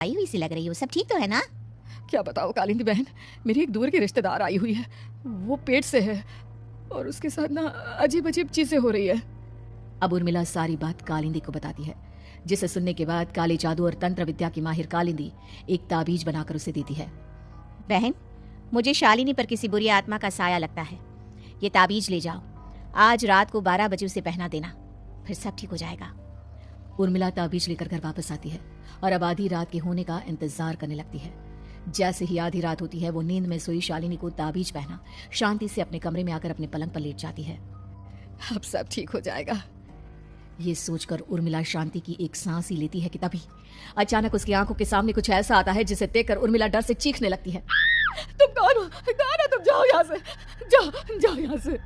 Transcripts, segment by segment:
आई हुई सी लग रही हो, सब ठीक तो है ना? क्या बताओ कालिंदी बहन, मेरी एक दूर की रिश्तेदार आई हुई है, वो पेट से है और उसके साथ ना अजीब अजीब चीजें हो रही है। अब उर्मिला सारी बात कालिंदी को बताती है, जिसे सुनने के बाद काले जादू और तंत्र विद्या की माहिर कालिंदी एक ताबीज बनाकर उसे देती है। बहन, मुझे शालिनी पर किसी बुरी आत्मा का साया लगता है। ये ताबीज ले जाओ, आज रात को 12 बजे उसे पहना देना, फिर सब ठीक हो जाएगा। उर्मिला ताबीज लेकर घर वापस आती है और अब आधी रात के होने का इंतजार करने लगती है। जैसे ही आधी रात होती है, वो नींद में सोई शालिनी को ताबीज पहना शांति से अपने कमरे में आकर अपने पलंग पर लेट जाती है। अब सब ठीक हो जाएगा। ये सोचकर उर्मिला शांति की एक सांस ही लेती है कि तभी अचानक उसकी आंखों के सामने कुछ ऐसा आता है जिसे देखकर उर्मिला डर से चीखने लगती है। तुम कौन हो? तुम जाओ यहाँ से, जाओ यहाँ से।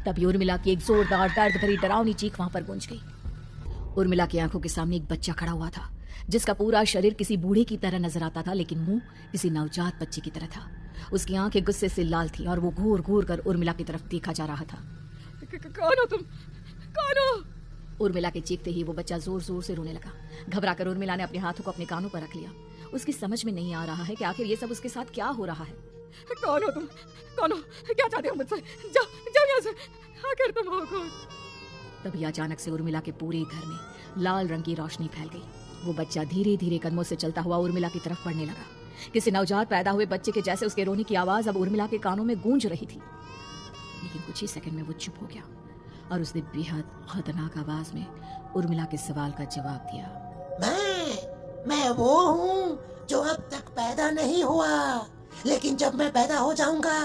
तभी उर्मिला की एक जोरदार दर्द भरी डरावनी चीख वहां पर गूंज गई। उर्मिला की आंखों के सामने एक बच्चा खड़ा हुआ था, जिसका पूरा शरीर किसी बूढ़े की तरह नजर आता था, लेकिन मुंह किसी नवजात बच्चे की तरह था। उसकी आंखें गुस्से से लाल थी और वो घूर घूर कर उर्मिला की तरफ देखा जा रहा था। कौन हो तुम? कौन हो? उर्मिला के चीखते ही वो बच्चा जोर जोर से रोने लगा। घबराकर उर्मिला ने अपने हाथों को अपने कानों पर रख लिया। उसकी समझ में नहीं आ रहा है कि आखिर ये सब उसके साथ क्या हो रहा है। कौन हो तुम? कौन हो? क्या चाहते हो मुझसे? जाओ यहाँ से। आखिर तुम हो कौन? तभी अचानक से उर्मिला के पूरे घर में लाल रंग की रोशनी फैल गई। वो बच्चा धीरे धीरे कदमों से चलता हुआ उर्मिला की तरफ बढ़ने लगा। किसी नवजात पैदा हुए बच्चे के जैसे उसके रोने की आवाज अब उर्मिला के कानों में गूंज रही थी। लेकिन कुछ ही सेकंड में वो चुप हो गया और उसने बेहद खतरनाक आवाज में उर्मिला के सवाल का जवाब दिया। मैं वो हूँ जो अब तक पैदा नहीं हुआ, लेकिन जब मैं पैदा हो जाऊंगा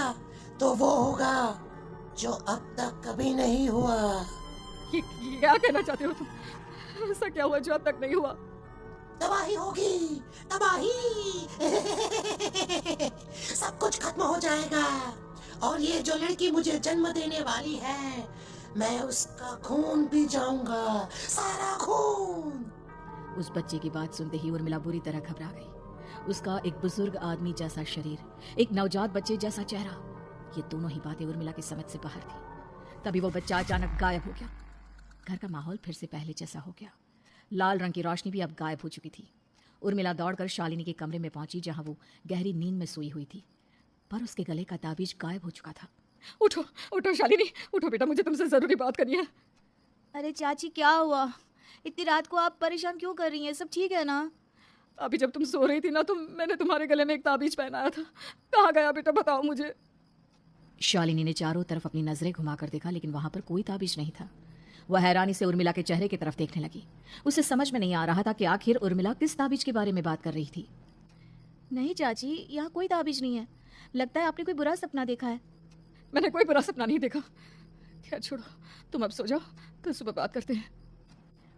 तो वो होगा जो अब तक कभी नहीं हुआ। क्या कहना चाहते हो तुम? ऐसा क्या हुआ जो अब तक नहीं हुआ? तबाही होगी, तबाही। सब कुछ खत्म हो जाएगा और ये जो लड़की मुझे जन्म देने वाली है, मैं उसका खून पी जाऊंगा, सारा खून। उस बच्चे की बात सुनते ही उर्मिला बुरी तरह घबरा गई। उसका एक बुजुर्ग आदमी जैसा शरीर, एक नवजात बच्चे जैसा चेहरा, ये दोनों ही बातें उर्मिला की समझ से बाहर थी। तभी वो बच्चा अचानक गायब हो गया। घर का माहौल फिर से पहले जैसा हो गया। लाल रंग की रोशनी भी अब गायब हो चुकी थी। उर्मिला दौड़कर शालिनी के कमरे में पहुंची, जहां वो गहरी नींद में सोई हुई थी, पर उसके गले का ताबीज गायब हो चुका था। उठो शालिनी, उठो बेटा, मुझे तुमसे जरूरी बात करनी है। अरे चाची, क्या हुआ? इतनी रात को आप परेशान क्यों कर रही हैं? सब ठीक है ना? अभी जब तुम सो रही थी ना, तो मैंने तुम्हारे गले में एक ताबीज पहनाया था। कहाँ गया बेटा, बताओ मुझे। शालिनी ने चारों तरफ अपनी नजरें घुमाकर देखा, लेकिन वहां पर कोई ताबीज नहीं था। वह हैरानी से उर्मिला के चेहरे की तरफ देखने लगी। उसे समझ में नहीं आ रहा था कि आखिर उर्मिला किस ताबीज के बारे में बात कर रही थी। नहीं चाची, यहाँ कोई ताबीज नहीं है। लगता है आपने कोई बुरा सपना देखा है। मैंने कोई बुरा सपना नहीं देखा। क्या, छोड़ो, तुम अब सो जाओ, कल सुबह बात करते हैं।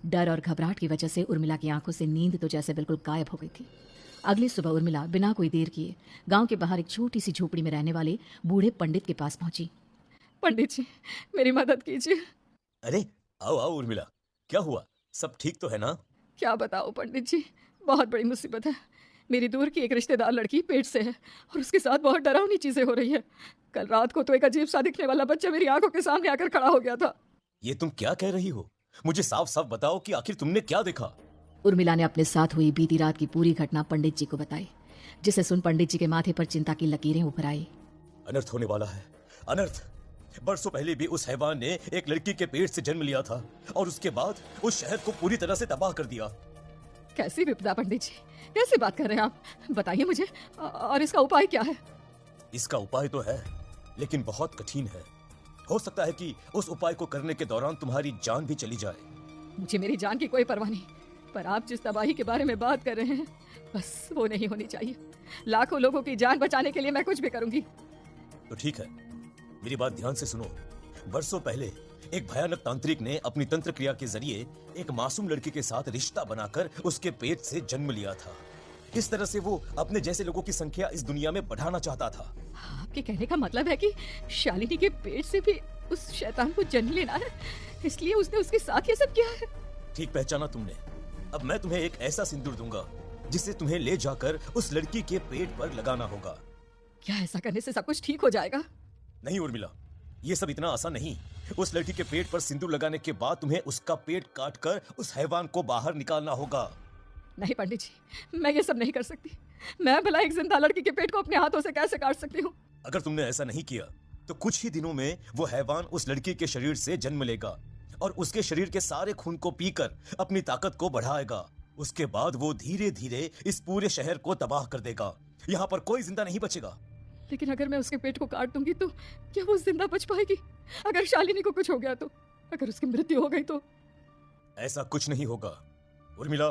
डर और घबराहट की वजह से उर्मिला की आंखों से नींद तो जैसे बिल्कुल गायब हो गई थी। अगली सुबह उर्मिला बिना कोई देर किए गांव के बाहर एक छोटी सी झोपड़ी में रहने वाले बूढ़े पंडित के पास पहुंची। पंडित जी, मेरी मदद कीजिए। अरे आओ आओ उर्मिला, क्या हुआ? सब ठीक तो है ना? क्या बताओ पंडित जी, बहुत बड़ी मुसीबत है। मेरी दूर की एक रिश्तेदार लड़की पेट से है और उसके साथ बहुत डरावनी चीजें हो रही है। कल रात को तो एक अजीब सा दिखने वाला बच्चा मेरी आंखों के सामने आकर खड़ा हो गया था। ये तुम क्या कह रही हो? मुझे साफ साफ बताओ कि आखिर तुमने क्या देखा? उर्मिला ने अपने साथ हुई बीती रात की पूरी घटना पंडित जी को बताई, जिसे सुन पंडित जी के माथे पर चिंता की लकीरें उभर आई। अनर्थ होने वाला है, अनर्थ। बरसों पहले भी उस हैवान ने एक लड़की के पेट से जन्म लिया था और उसके बाद उस शहर को पूरी तरह से तबाह कर दिया। कैसी विपदा पंडित जी, कैसी बात कर रहे हैं आप? बताइए मुझे, और इसका उपाय क्या है? इसका उपाय तो है, लेकिन बहुत कठिन है। हो सकता है कि उस उपाय को करने के दौरान तुम्हारी जान भी चली जाए। मुझे मेरी जान की कोई परवाह नहीं, पर आप जिस तबाही के बारे में बात कर रहे हैं, बस वो नहीं होनी चाहिए। लाखों लोगों की जान बचाने के लिए मैं कुछ भी करूंगी। तो ठीक है, मेरी बात ध्यान से सुनो। बरसों पहले एक भयानक तांत्रिक ने अपनी तंत्र क्रिया के जरिए एक मासूम लड़की के साथ रिश्ता बनाकर उसके पेट से जन्म लिया था। इस तरह से वो अपने जैसे लोगों की संख्या इस दुनिया में बढ़ाना चाहता था। आपके कहने का मतलब है कि शालिनी के पेट से भी उस शैतान को जन्म लेना है, इसलिए उसने उसके साथ ये सब किया है? ठीक पहचाना तुमने। अब मैं तुम्हें एक ऐसा सिंदूर दूंगा जिसे तुम्हें ले जाकर उस लड़की के पेट पर लगाना होगा। क्या ऐसा करने से सब कुछ ठीक हो जाएगा? नहीं उर्मिला, ये सब इतना आसान नहीं। उस लड़की के पेट पर सिंदूर लगाने के बाद तुम्हें उसका पेट काटकर उस हैवान को बाहर निकालना होगा। नहीं पंडित जी, मैं ये सब नहीं कर सकती। मैं भला एक जिंदा लड़की के पेट को अपने हाथों से कैसे काट सकती हूँ? अगर तुमने ऐसा नहीं किया तो कुछ ही दिनों में वो हैवान उस लड़की के शरीर से जन्म लेगा और उसके शरीर के सारे खून को पीकर अपनी ताकत को बढ़ाएगा। उसके बाद वो धीरे धीरे इस पूरे शहर को तबाह कर देगा। यहाँ पर कोई जिंदा नहीं बचेगा। लेकिन अगर मैं उसके पेट को काट दूंगी तो क्या वो जिंदा बच पाएगी? अगर शालिनी को कुछ हो गया तो, अगर उसकी मृत्यु हो गई तो? ऐसा कुछ नहीं होगा उर्मिला,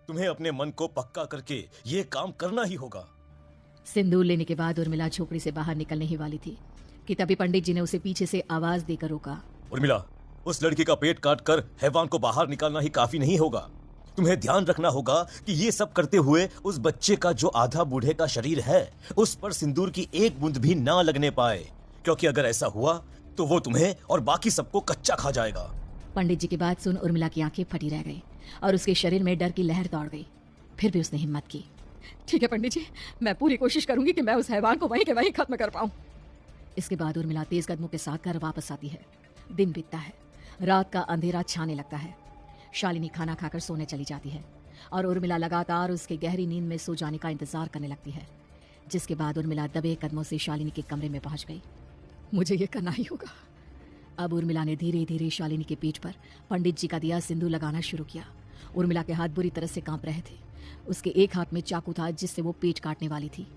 तुम्हें अपने मन को पक्का करके ये काम करना ही होगा। सिंदूर लेने के बाद उर्मिला झोपड़ी से बाहर निकलने ही वाली थी कि तभी पंडित जी ने उसे पीछे से आवाज देकर रोका। उर्मिला, उस लड़की का पेट काटकर हैवान को बाहर निकालना ही काफी नहीं होगा। तुम्हें ध्यान रखना होगा कि ये सब करते हुए उस बच्चे का जो आधा बूढ़े का शरीर है उस पर सिंदूर की एक बूंद भी ना लगने पाए, क्योंकि अगर ऐसा हुआ तो वो तुम्हें और बाकी सबको कच्चा खा जाएगा। पंडित जी की बात सुन उर्मिला की आंखें फटी रह गई और उसके शरीर में डर की लहर दौड़ गई। फिर भी उसने हिम्मत की। ठीक है पंडित जी, मैं पूरी कोशिश करूंगी कि मैं उस हैवान को वहीं के वहीं खत्म कर पाऊं। इसके बाद उर्मिला तेज कदमों के साथ घर वापस आती है। दिन बीतता है, रात का अंधेरा छाने लगता है। शालिनी खाना खाकर सोने चली जाती है और उर्मिला लगातार उसके गहरी नींद में सो जाने का इंतजार करने लगती है। जिसके बाद उर्मिला दबे कदमों से शालिनी के कमरे में पहुंच गई। मुझे ये करना ही होगा। अब उर्मिला ने धीरे धीरे शालिनी के पीठ पर पंडित जी का दिया सिंदूर लगाना शुरू किया। उर्मिला के हाथ बुरी तरह से कांप रहे थे। उसके एक हाथ में चाकू था जिससे वो पेट काटने वाली थी।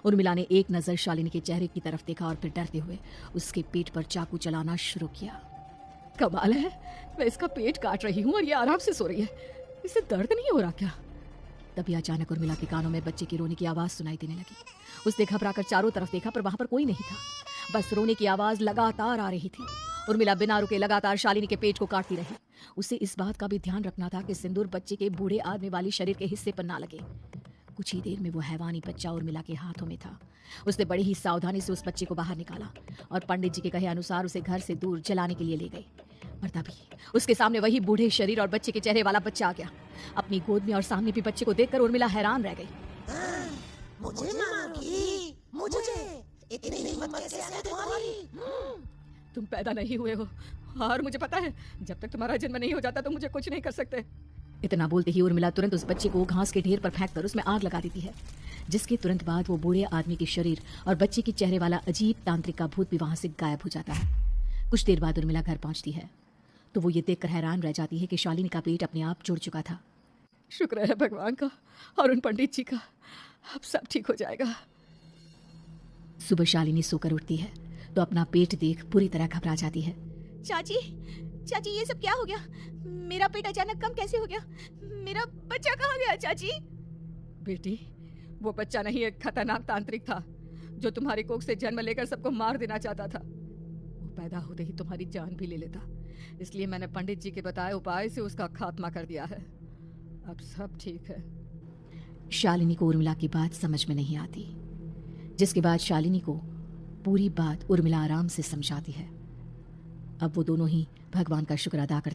उर्मिला ने एक नजर शालिनी के चेहरे की तरफ देखा और फिर डरते हुए उसके पेट पर चाकू चलाना शुरू किया। कमाल है, मैं इसका पेट काट रही हूँ और ये आराम से सो रही है। इसे दर्द नहीं हो रहा क्या? तभी अचानक उर्मिला के कानों में बच्चे की रोने की आवाज सुनाई देने लगी। उसने घबराकर चारों तरफ देखा पर वहां पर कोई नहीं था। बस रोने की आवाज लगातार आ रही थी। उर्मिला बिना रुके लगातार शालिनी के पेट को काटती रही। उसे इस बात का भी ध्यान रखना था कि सिंदूर बच्चे के बूढ़े आदमी वाली शरीर के हिस्से पर ना लगे। कुछ ही देर में वो हैवानी बच्चा उर्मिला के हाथों में था। उसने बड़ी ही सावधानी से उस बच्चे को बाहर निकाला और पंडित जी के कहे अनुसार उसे घर से दूर जलाने के लिए ले गई। और तभी उसके सामने वही बूढ़े शरीर और बच्चे के चेहरे वाला बच्चा आ गया। अपनी गोद में और सामने भी बच्चे को देखकर उर्मिला हैरान रह गई। मुझे मारोगी? मुझे इतनी हिम्मत कैसे आ गई तुम्हारी? तुम पैदा नहीं हुए हो और मुझे पता है जब तक तुम्हारा जन्म नहीं हो जाता तो मुझे कुछ नहीं कर सकते। इतना बोलते ही उर्मिला तुरंत उस बच्चे को घास के ढेर पर फेंककर उसमें आग लगा देती है। जिसके तुरंत बाद वो बूढ़े आदमी के शरीर और बच्चे के चेहरे वाला अजीब तांत्रिक का भूत भी वहां से गायब हो जाता है। कुछ देर बाद उर्मिला घर पहुंचती है तो वो ये देखकर हैरान रह जाती है कि शालिनी का पेट अपने आप जुड़ चुका था। शुक्र है भगवान का और उन पंडित जी का, अब सब ठीक हो जाएगा। सुबह शालिनी सोकर उठती है तो अपना पेट देख पूरी तरह घबरा जाती है। चाची, चाची ये सब क्या हो गया? मेरा पेट अचानक कम कैसे हो गया? मेरा बच्चा कहाँ गया चाची? बेटी, वो बच्चा नहीं एक खतरनाक तांत्रिक था जो तुम्हारी कोख से जन्म लेकर सबको मार देना चाहता था। वो पैदा होते ही तुम्हारी जान भी ले लेता, इसलिए मैंने पंडित जी के बताए उपाय से उसका खात्मा कर दिया है। अब सब ठीक है। शालिनी को उर्मिला की बात समझ में नहीं आती। जिसके बाद शालिनी को पूरी बात उर्मिला आराम से समझाती है। अब वो दोनों ही भगवान का शुक्र अदा करते